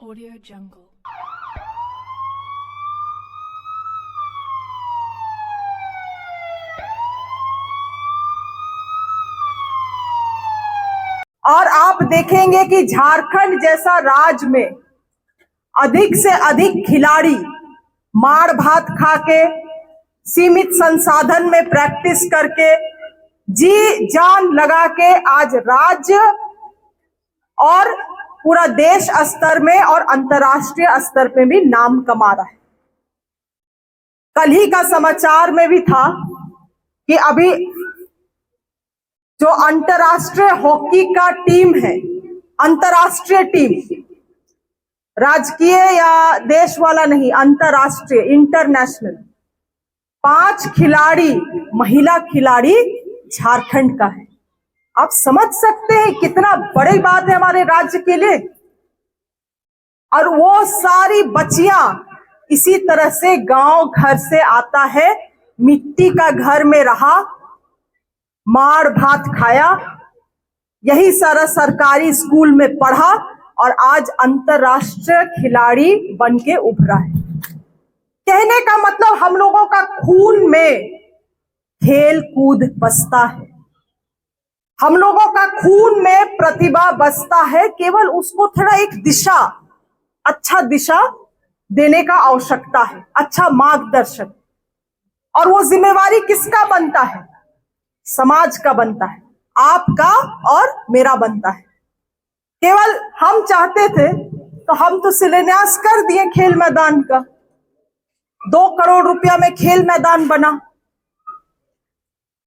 Audio Jungle. और आप देखेंगे कि झारखंड जैसा राज्य में अधिक से अधिक खिलाड़ी मार भात खा के सीमित संसाधन में प्रैक्टिस करके जी जान लगा के आज राज्य और पूरा देश स्तर में और अंतर्राष्ट्रीय स्तर पे भी नाम कमा रहा है। कल ही का समाचार में भी था कि अभी जो अंतर्राष्ट्रीय हॉकी का टीम है, अंतर्राष्ट्रीय टीम, राजकीय या देश वाला नहीं, अंतर्राष्ट्रीय इंटरनेशनल, 5 खिलाड़ी महिला खिलाड़ी झारखंड का है। आप समझ सकते हैं कितना बड़ी बात है हमारे राज्य के लिए। और वो सारी बच्चियां इसी तरह से गांव घर से आता है, मिट्टी का घर में रहा, मार भात खाया, यही सारा सरकारी स्कूल में पढ़ा और आज अंतरराष्ट्रीय खिलाड़ी बन के उभरा है। कहने का मतलब हम लोगों का खून में खेल कूद बसता है, हम लोगों का खून में प्रतिभा बसता है। केवल उसको थोड़ा एक दिशा, अच्छा दिशा देने का आवश्यकता है, अच्छा मार्गदर्शन। और वो जिम्मेवारी किसका बनता है? समाज का बनता है, आपका और मेरा बनता है। केवल हम चाहते थे तो हम तो शिलान्यास कर दिए खेल मैदान का, 2 करोड़ रुपया में खेल मैदान बना,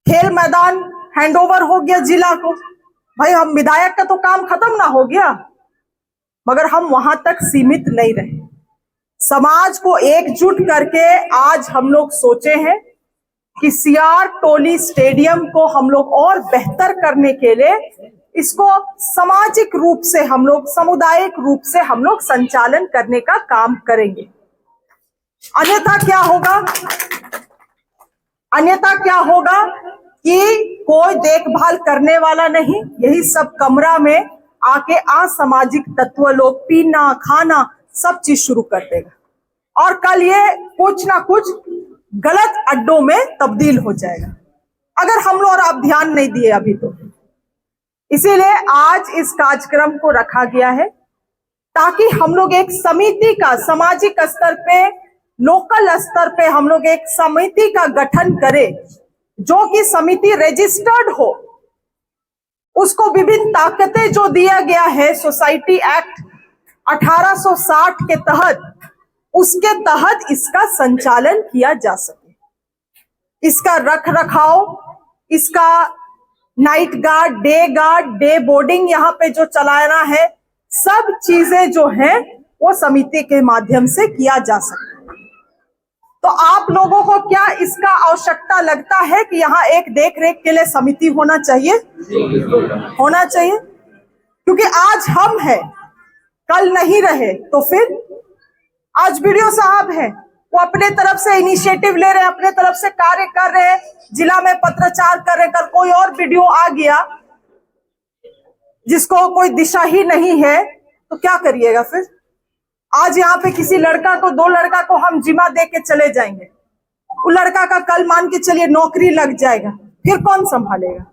खेल मैदान हैंडओवर हो गया जिला को। भाई हम विधायक का तो काम खत्म ना हो गया, मगर हम वहां तक सीमित नहीं रहे। समाज को एकजुट करके आज हम लोग सोचे हैं कि सीआर टोली स्टेडियम को हम लोग और बेहतर करने के लिए इसको सामाजिक रूप से हम लोग, सामुदायिक रूप से हम लोग संचालन करने का काम करेंगे। अन्यथा क्या होगा कि कोई देखभाल करने वाला नहीं, यही सब कमरा में आके असामाजिक तत्व लोग पीना खाना सब चीज शुरू कर देगा और कल ये कुछ ना कुछ गलत अड्डों में तब्दील हो जाएगा अगर हम लोग और आप ध्यान नहीं दिए अभी तो। इसीलिए आज इस कार्यक्रम को रखा गया है ताकि हम लोग एक समिति का, सामाजिक स्तर पे, लोकल स्तर पे हम लोग एक समिति का गठन करें, जो कि समिति रजिस्टर्ड हो, उसको विभिन्न ताकतें जो दिया गया है सोसाइटी एक्ट 1860 के तहत, उसके तहत इसका संचालन किया जा सके। इसका रख रखाव, इसका नाइट गार्ड, डे बोर्डिंग यहाँ पे जो चलाना है, सब चीजें जो हैं वो समिति के माध्यम से किया जा सकता है। तो आप लोगों को क्या इसका आवश्यकता लगता है कि यहाँ एक देख रेख के लिए समिति होना चाहिए? होना चाहिए, क्योंकि आज हम हैं, कल नहीं रहे तो फिर आज वीडियो साहब है, वो अपने तरफ से इनिशिएटिव ले रहे हैं, अपने तरफ से कार्य कर रहे हैं, जिला में पत्राचार कर रहे हैं। कल कोई और वीडियो आ गया जिसको कोई दिशा ही नहीं है तो क्या करिएगा फिर? आज यहाँ पे किसी लड़का को, 2 लड़का को हम जिम्मा दे के चले जाएंगे, वो लड़का का कल मान के चलिए नौकरी लग जाएगा, फिर कौन संभालेगा?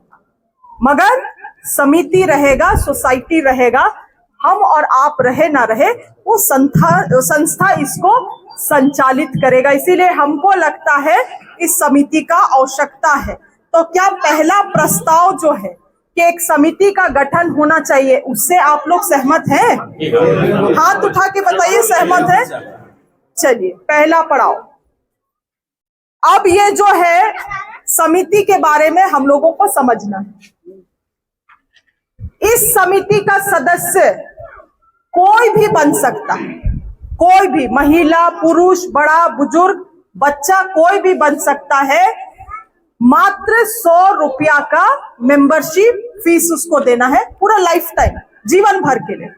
मगर समिति रहेगा, सोसाइटी रहेगा, हम और आप रहे ना रहे, वो संस्था इसको संचालित करेगा। इसीलिए हमको लगता है इस समिति का आवश्यकता है। तो क्या पहला प्रस्ताव जो है कि एक समिति का गठन होना चाहिए, उससे आप लोग सहमत हैं? हाथ उठा के बताइए सहमत है। चलिए पहला पड़ाव। अब ये जो है समिति के बारे में हम लोगों को समझना है। इस समिति का सदस्य कोई भी बन सकता है, कोई भी, महिला पुरुष, बड़ा बुजुर्ग, बच्चा, कोई भी बन सकता है। मात्र 100 रुपया का मेंबरशिप फीस उसको देना है, पूरा लाइफ टाइम, जीवन भर के लिए।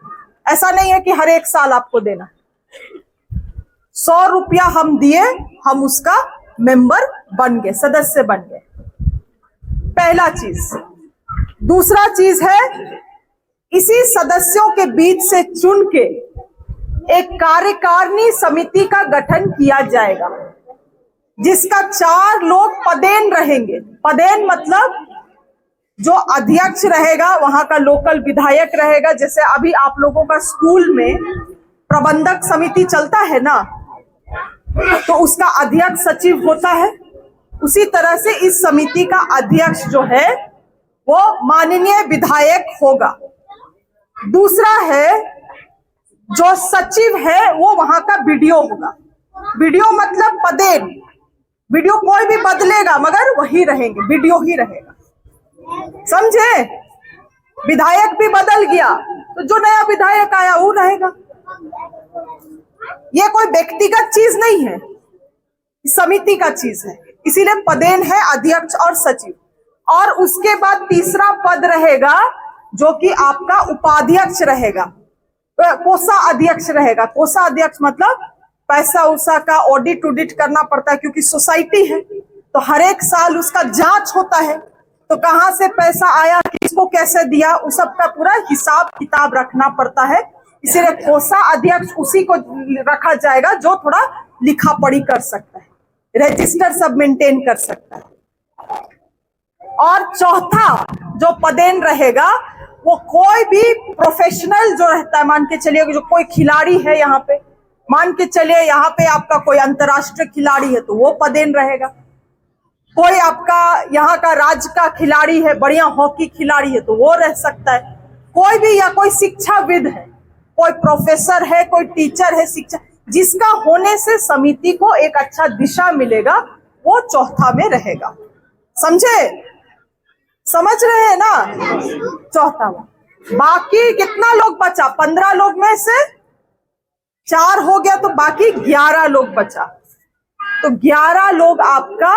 ऐसा नहीं है कि हर एक साल आपको देना। 100 रुपया हम दिए, हम उसका मेंबर बन गए, सदस्य बन गए। पहला चीज। दूसरा चीज है, इसी सदस्यों के बीच से चुन के एक कार्यकारिणी समिति का गठन किया जाएगा, जिसका 4 लोग पदेन रहेंगे। पदेन मतलब जो अध्यक्ष रहेगा वहां का लोकल विधायक रहेगा। जैसे अभी आप लोगों का स्कूल में प्रबंधक समिति चलता है ना, तो उसका अध्यक्ष सचिव होता है। उसी तरह से इस समिति का अध्यक्ष जो है वो माननीय विधायक होगा। दूसरा है, जो सचिव है वो वहां का बीडीओ होगा। बीडीओ मतलब पदेन। बीडीओ कोई भी बदलेगा मगर वही रहेंगे, बीडीओ ही रहेगा, समझे। विधायक भी बदल गया तो जो नया विधायक आया वो रहेगा। ये कोई व्यक्तिगत चीज नहीं है, समिति का चीज है। इसीलिए पदेन है अध्यक्ष और सचिव। और उसके बाद तीसरा पद रहेगा जो कि आपका उपाध्यक्ष रहेगा, कोषा अध्यक्ष रहेगा। कोषा अध्यक्ष मतलब पैसा उसा का ऑडिट उडिट करना पड़ता है, क्योंकि सोसाइटी है तो हर एक साल उसका जांच होता है। तो कहां से पैसा आया, किसको कैसे दिया, उस सब का पूरा हिसाब किताब रखना पड़ता है। इसीलिए कोषा अध्यक्ष उसी को रखा जाएगा जो थोड़ा लिखा पढ़ी कर सकता है, रजिस्टर सब मेंटेन कर सकता है। और चौथा जो पदेन रहेगा वो कोई भी प्रोफेशनल जो रहता है, मान के चलिए जो कोई खिलाड़ी है यहाँ पे, मान के चलिए यहाँ पे आपका कोई अंतर्राष्ट्रीय खिलाड़ी है तो वो पदेन रहेगा। कोई आपका यहाँ का राज्य का खिलाड़ी है, बढ़िया हॉकी खिलाड़ी है तो वो रह सकता है। कोई भी, या कोई शिक्षाविद है, कोई प्रोफेसर है, कोई टीचर है, शिक्षा, जिसका होने से समिति को एक अच्छा दिशा मिलेगा, वो चौथा में रहेगा। समझे, समझ रहे हैं ना। चौथा में बाकी कितना लोग बचा, 15 लोग में से 4 हो गया तो बाकी 11 लोग बचा। तो 11 लोग आपका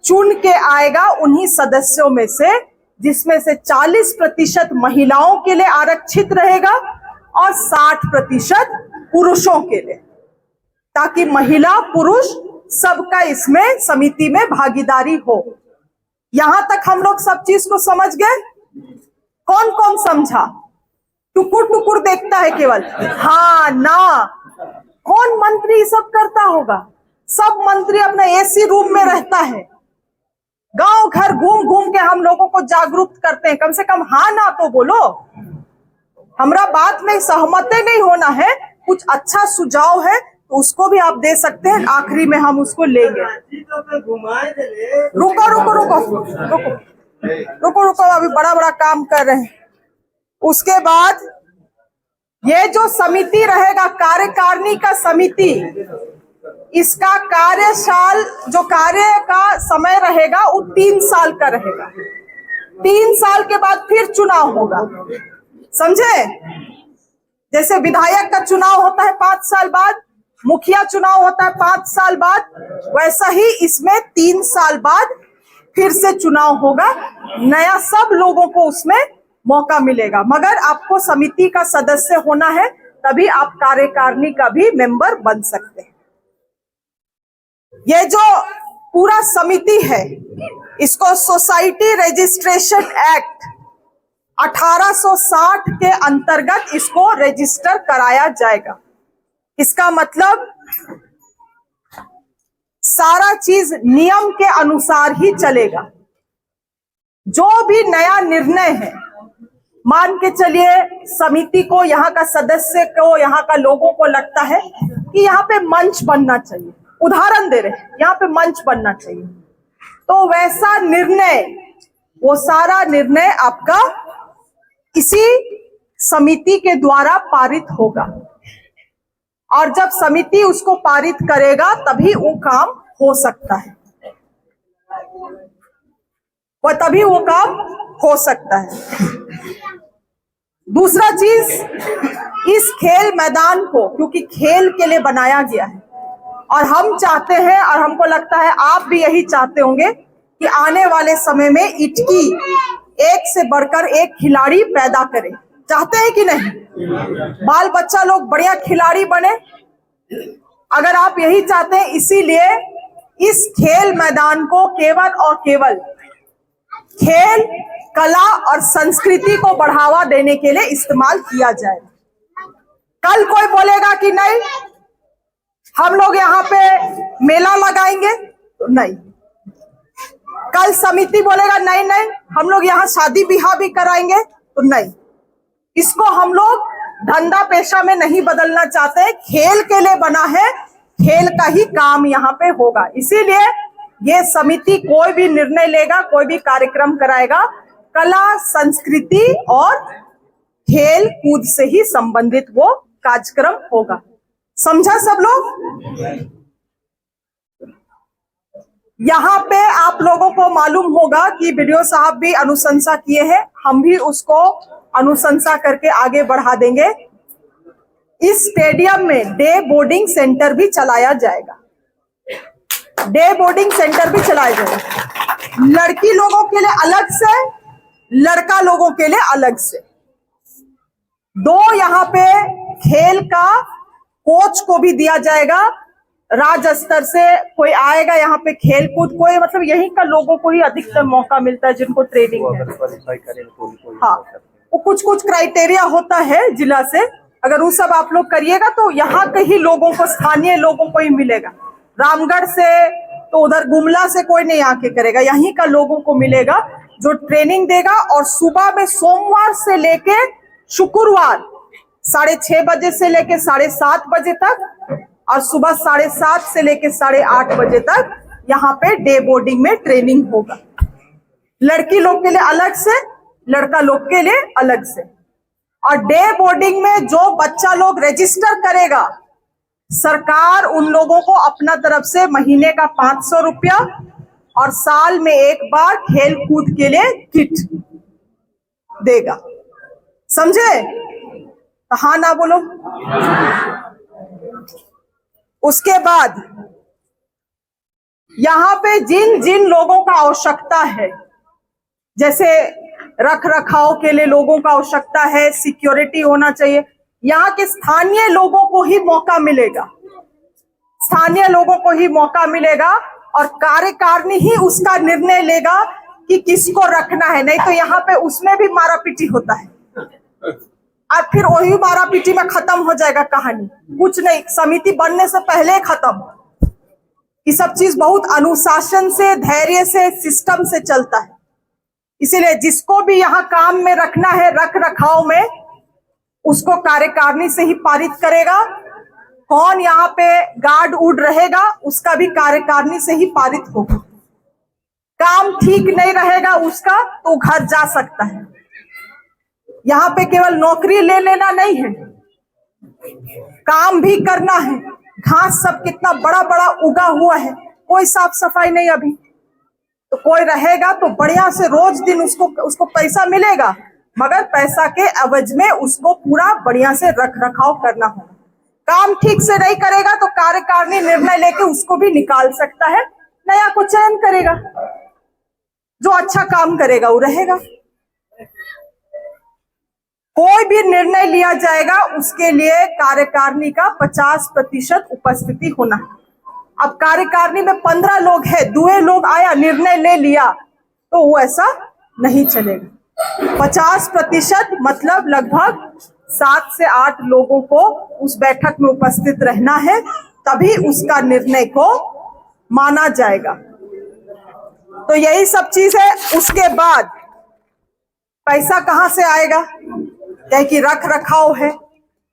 चुन के आएगा उन्हीं सदस्यों में से, जिसमें से 40% महिलाओं के लिए आरक्षित रहेगा और 60% पुरुषों के लिए, ताकि महिला पुरुष सबका इसमें समिति में भागीदारी हो। यहां तक हम लोग सब चीज को समझ गए। कौन कौन समझा? टुकुर टुकुर देखता है केवल, हाँ ना। कौन मंत्री सब करता होगा? सब मंत्री अपना एसी रूम में रहता है, गांव घर घूम घूम के हम लोगों को जागरूक करते हैं। कम से कम हाँ ना तो बोलो। हमरा बात में सहमत नहीं होना है, कुछ अच्छा सुझाव है तो उसको भी आप दे सकते हैं, आखिरी में हम उसको लेंगे। रुको रुको रुको रुको रुको रुको, अभी बड़ा बड़ा काम कर रहे हैं। उसके बाद ये जो समिति रहेगा, कार्यकारिणी का समिति, इसका कार्यकाल, जो कार्य का समय रहेगा वो 3 साल का रहेगा। 3 साल के बाद फिर चुनाव होगा, समझे। जैसे विधायक का चुनाव होता है 5 साल बाद, मुखिया चुनाव होता है 5 साल बाद, वैसा ही इसमें 3 साल बाद फिर से चुनाव होगा। नया सब लोगों को उसमें मौका मिलेगा, मगर आपको समिति का सदस्य होना है, तभी आप कार्यकारिणी का भी मेंबर बन सकते हैं। ये जो पूरा समिति है, इसको सोसाइटी रजिस्ट्रेशन एक्ट 1860 के अंतर्गत इसको रजिस्टर कराया जाएगा। इसका मतलब सारा चीज नियम के अनुसार ही चलेगा। जो भी नया निर्णय है, मान के चलिए समिति को, यहाँ का सदस्य को, यहाँ का लोगों को लगता है कि यहाँ पे मंच बनना चाहिए, उदाहरण दे रहे हैं, यहाँ पे मंच बनना चाहिए, तो वैसा निर्णय, वो सारा निर्णय आपका इसी समिति के द्वारा पारित होगा। और जब समिति उसको पारित करेगा तभी वो काम हो सकता है, तभी वो काम हो सकता है। दूसरा चीज, इस खेल मैदान को, क्योंकि खेल के लिए बनाया गया है, और हम चाहते हैं, और हमको लगता है आप भी यही चाहते होंगे कि आने वाले समय में इटकी एक से बढ़कर एक खिलाड़ी पैदा करे। चाहते हैं कि नहीं? बाल बच्चा लोग बढ़िया खिलाड़ी बने। अगर आप यही चाहते हैं, इसीलिए इस खेल मैदान को केवल और केवल खेल, कला और संस्कृति को बढ़ावा देने के लिए इस्तेमाल किया जाए। कल कोई बोलेगा कि नहीं हम लोग यहाँ पे मेला लगाएंगे, तो नहीं। कल समिति बोलेगा नहीं नहीं हम लोग यहाँ शादी ब्याह भी कराएंगे, तो नहीं। इसको हम लोग धंधा पेशा में नहीं बदलना चाहते, खेल के लिए बना है, खेल का ही काम यहाँ पे होगा। इसीलिए ये समिति कोई भी निर्णय लेगा, कोई भी कार्यक्रम कराएगा, कला संस्कृति और खेल कूद से ही संबंधित वो कार्यक्रम होगा। समझा सब लोग? यहाँ पे आप लोगों को मालूम होगा कि वीडियो साहब भी अनुशंसा किए हैं, हम भी उसको अनुशंसा करके आगे बढ़ा देंगे। इस स्टेडियम में डे बोर्डिंग सेंटर भी चलाया जाएगा, डे बोर्डिंग सेंटर भी चलाया जाएगा। लड़की लोगों के लिए अलग से, लड़का लोगों के लिए अलग से। दो यहाँ पे खेल का कोच को भी दिया जाएगा, राज्य स्तर से कोई आएगा यहाँ पे खेल कूद, कोई मतलब यहीं का लोगों को ही अधिकतर मौका मिलता है जिनको ट्रेनिंग है। हाँ, वो कुछ कुछ क्राइटेरिया होता है जिला से, अगर वो सब आप लोग करिएगा तो यहाँ के ही लोगों को, स्थानीय लोगों को ही मिलेगा। रामगढ़ से तो उधर गुमला से कोई नहीं आके करेगा, यहीं का लोगों को मिलेगा जो ट्रेनिंग देगा। और सुबह में सोमवार से लेके शुक्रवार 6:30 बजे से लेके 7:30 बजे तक, और सुबह 7:30 से लेके 8:30 बजे तक यहाँ पे डे बोर्डिंग में ट्रेनिंग होगा। लड़की लोग के लिए अलग से, लड़का लोग के लिए अलग से। और डे बोर्डिंग में जो बच्चा लोग रजिस्टर करेगा, सरकार उन लोगों को अपना तरफ से महीने का 500 रुपया और साल में एक बार खेल कूद के लिए किट देगा। समझे? हाँ ना बोलो। उसके बाद यहाँ पे जिन जिन लोगों का आवश्यकता है, जैसे रख रखाव के लिए लोगों का आवश्यकता है, सिक्योरिटी होना चाहिए, यहाँ के स्थानीय लोगों को ही मौका मिलेगा, स्थानीय लोगों को ही मौका मिलेगा। और कार्यकारिणी ही उसका निर्णय लेगा कि किसको रखना है, नहीं तो यहाँ पे उसमें भी मारापीटी होता है और फिर वही मारापीटी में खत्म हो जाएगा कहानी। कुछ नहीं, समिति बनने से पहले खत्म। ये सब चीज बहुत अनुशासन से, धैर्य से, सिस्टम से चलता है। इसीलिए जिसको भी यहाँ काम में रखना है, रख रखाव में, उसको कार्यकारिणी से ही पारित करेगा। कौन यहाँ पे गार्ड उड़ रहेगा, उसका भी कार्यकारिणी से ही पारित होगा। काम ठीक नहीं रहेगा उसका तो घर जा सकता है। यहाँ पे केवल नौकरी ले लेना नहीं है, काम भी करना है। घास सब कितना बड़ा बड़ा उगा हुआ है, कोई साफ सफाई नहीं अभी, तो कोई रहेगा तो बढ़िया से रोज दिन उसको पैसा मिलेगा, मगर पैसा के एवज में उसको पूरा बढ़िया से रख रखाव करना होगा। काम ठीक से नहीं करेगा तो कार्यकारिणी निर्णय लेके उसको भी निकाल सकता है, नया को चयन करेगा, जो अच्छा काम करेगा वो रहेगा। कोई भी निर्णय लिया जाएगा उसके लिए कार्यकारिणी का 50% उपस्थिति होना है। अब कार्यकारिणी में 15 लोग है, दुए लोग आया निर्णय ले लिया तो वो ऐसा नहीं चलेगा। 50% मतलब लगभग 7 से 8 लोगों को उस बैठक में उपस्थित रहना है, तभी उसका निर्णय को माना जाएगा। तो यही सब चीज है। उसके बाद पैसा कहां से आएगा, क्या कि रख रखाव है,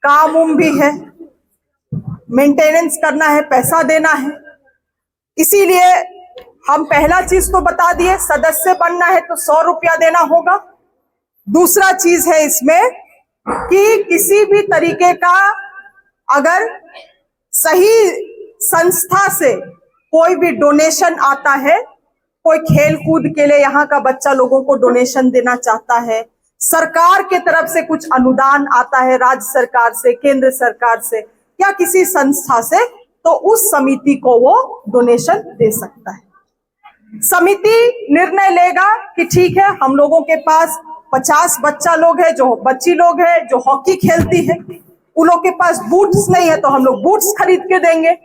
काम उम भी है, मेंटेनेंस करना है, पैसा देना है। इसीलिए हम पहला चीज तो बता दिए, सदस्य बनना है तो 100 रुपया देना होगा। दूसरा चीज है इसमें कि किसी भी तरीके का अगर सही संस्था से कोई भी डोनेशन आता है, कोई खेल कूद के लिए यहाँ का बच्चा लोगों को डोनेशन देना चाहता है, सरकार के तरफ से कुछ अनुदान आता है, राज्य सरकार से, केंद्र सरकार से या किसी संस्था से, तो उस समिति को वो डोनेशन दे सकता है। समिति निर्णय लेगा कि ठीक है, हम लोगों के पास 50 बच्चा लोग है, जो बच्ची लोग है जो हॉकी खेलती है, उन लोग के पास बूट्स नहीं है तो हम लोग बूट्स खरीद के देंगे।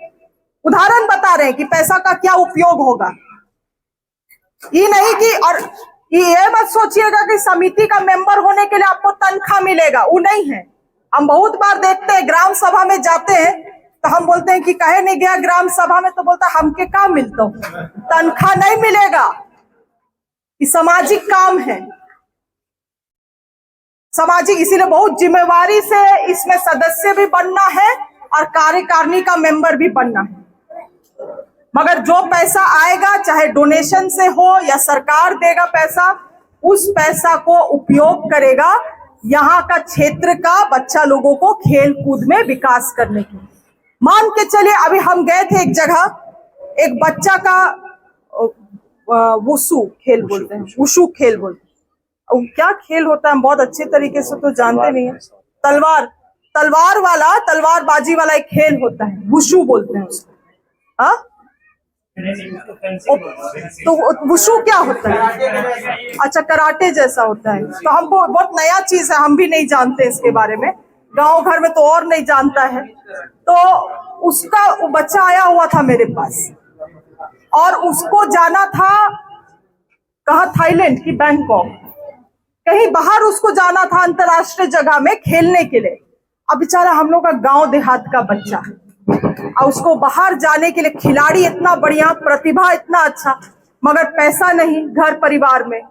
उदाहरण बता रहे हैं कि पैसा का क्या उपयोग होगा। ये नहीं कि, और ये मत सोचिएगा कि समिति का मेंबर होने के लिए आपको तनख्वाह मिलेगा, वो नहीं है। हम बहुत बार देखते हैं ग्राम सभा में जाते हैं तो हम बोलते हैं कि कहे नहीं गया ग्राम सभा में, तो बोलता हमके काम मिलता, तनख्वाह नहीं मिलेगा, ये सामाजिक काम है, सामाजिक। इसीलिए बहुत जिम्मेवारी से इसमें सदस्य भी बनना है और कार्यकारिणी का मेंबर भी बनना है। मगर जो पैसा आएगा, चाहे डोनेशन से हो या सरकार देगा पैसा, उस पैसा को उपयोग करेगा यहाँ का क्षेत्र का बच्चा लोगों को खेल कूद में विकास करने के लिए। मान के चलिए अभी हम गए थे एक जगह, एक बच्चा का वुशु खेल बोलते हैं, वुशु खेल बोलते हैं, क्या खेल होता है हम बहुत अच्छे तरीके से तो जानते नहीं है। तलवारबाजी वाला एक खेल होता है, वुशु बोलते हैं उसको। हाँ, तो वुशु क्या होता है? अच्छा, कराटे जैसा होता है। तो हमको बहुत नया चीज है, हम भी नहीं जानते इसके बारे में, गांव घर में तो और नहीं जानता है। तो उसका वो बच्चा आया हुआ था मेरे पास और उसको जाना था कहाँ, थाईलैंड की बैंकॉक, कहीं बाहर उसको जाना था अंतरराष्ट्रीय जगह में खेलने के लिए। अब बेचारा हम लोग का गांव देहात का बच्चा है और उसको बाहर जाने के लिए, खिलाड़ी इतना बढ़िया, प्रतिभा इतना अच्छा, मगर पैसा नहीं घर परिवार में।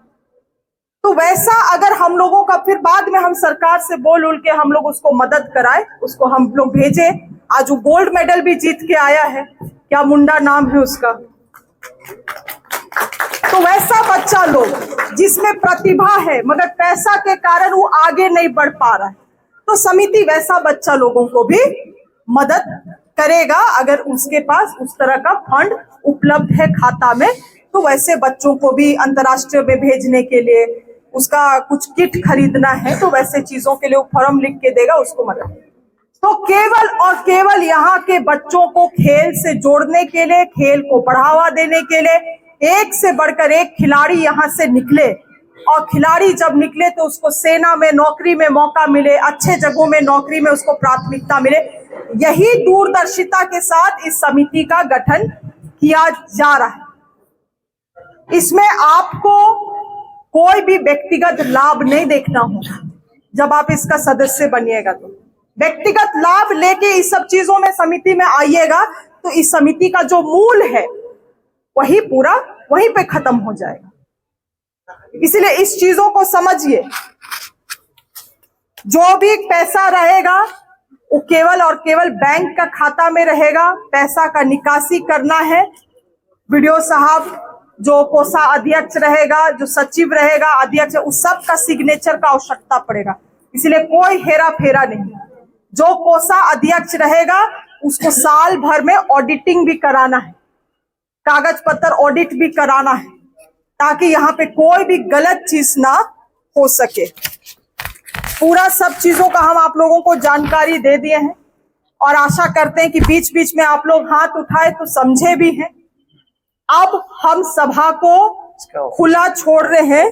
तो वैसा अगर हम लोगों का, फिर बाद में हम सरकार से बोल उल के हम लोग उसको मदद कराए, उसको हम लोग भेजे। आज वो गोल्ड मेडल भी जीत के आया है, क्या मुंडा नाम है उसका। तो वैसा बच्चा लोग जिसमें प्रतिभा है मगर पैसा के कारण वो आगे नहीं बढ़ पा रहा है, तो समिति वैसा बच्चा लोगों को भी मदद करेगा अगर उसके पास उस तरह का फंड उपलब्ध है खाता में। तो वैसे बच्चों को भी अंतर्राष्ट्रीय में भेजने के लिए, उसका कुछ किट खरीदना है, तो वैसे चीजों के लिए वो फॉर्म लिख के देगा, उसको मदद। तो केवल और केवल यहाँ के बच्चों को खेल से जोड़ने के लिए, खेल को बढ़ावा देने के लिए एक से बढ़कर एक खिलाड़ी यहाँ से निकले, और खिलाड़ी जब निकले तो उसको सेना में नौकरी में मौका मिले, अच्छे जगहों में नौकरी में उसको प्राथमिकता मिले। यही दूरदर्शिता के साथ इस समिति का गठन किया जा रहा है। इसमें आपको कोई भी व्यक्तिगत लाभ नहीं देखना होगा। जब आप इसका सदस्य बनिएगा तो व्यक्तिगत लाभ लेके इस सब चीजों में समिति में आइएगा तो इस समिति का जो मूल है वही पूरा वहीं पे खत्म हो जाएगा। इसलिए इस चीजों को समझिए, जो भी पैसा रहेगा वो केवल और केवल बैंक का खाता में रहेगा। पैसा का निकासी करना है, वीडियो साहब, जो कोषा अध्यक्ष रहेगा, जो सचिव रहेगा, अध्यक्ष, उस सब का सिग्नेचर का आवश्यकता पड़ेगा। इसलिए कोई हेरा फेरा नहीं। जो कोषा अध्यक्ष रहेगा उसको साल भर में ऑडिटिंग भी कराना है, कागज पत्र ऑडिट भी कराना है, ताकि यहाँ पे कोई भी गलत चीज ना हो सके। पूरा सब चीजों का हम आप लोगों को जानकारी दे दिए हैं और आशा करते हैं कि बीच बीच में आप लोग हाथ उठाए तो समझे भी हैं। अब हम सभा को खुला छोड़ रहे हैं।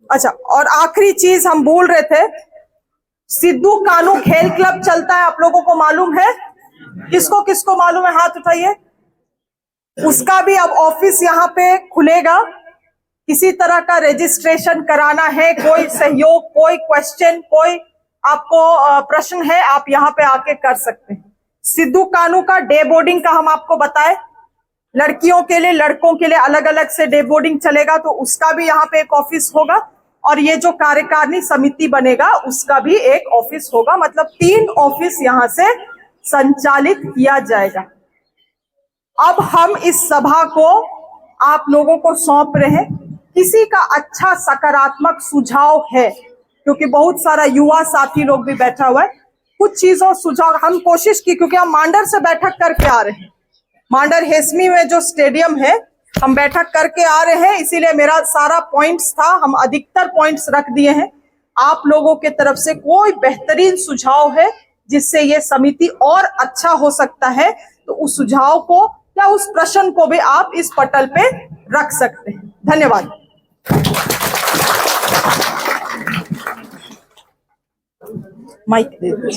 अच्छा, और आखिरी चीज हम बोल रहे थे, सिद्धू कानू खेल क्लब चलता है, आप लोगों को मालूम है? किसको किसको मालूम है, हाथ उठाइए। उसका भी अब ऑफिस यहाँ पे खुलेगा। किसी तरह का रजिस्ट्रेशन कराना है, कोई सहयोग, कोई क्वेश्चन, कोई आपको प्रश्न है, आप यहाँ पे आके कर सकते हैं। सिद्धू कानू का डे बोर्डिंग का हम आपको बताए, लड़कियों के लिए लड़कों के लिए अलग अलग से डे बोर्डिंग चलेगा, तो उसका भी यहाँ पे एक ऑफिस होगा। और ये जो कार्यकारिणी समिति बनेगा उसका भी एक ऑफिस होगा। मतलब 3 ऑफिस यहाँ से संचालित किया जाएगा। अब हम इस सभा को आप लोगों को सौंप रहे हैं। किसी का अच्छा सकारात्मक सुझाव है, क्योंकि बहुत सारा युवा साथी लोग भी बैठा हुआ है, कुछ चीजों सुझाव हम कोशिश की, क्योंकि हम मांडर से बैठक करके आ रहे हैं। मांडर हेसमी में जो स्टेडियम है हम बैठक करके आ रहे हैं, इसीलिए मेरा सारा पॉइंट्स था, हम अधिकतर पॉइंट्स रख दिए हैं। आप लोगों के तरफ से कोई बेहतरीन सुझाव है जिससे ये समिति और अच्छा हो सकता है, तो उस सुझाव को या उस प्रश्न को भी आप इस पटल पे रख सकते हैं। धन्यवाद। माइक दे दो।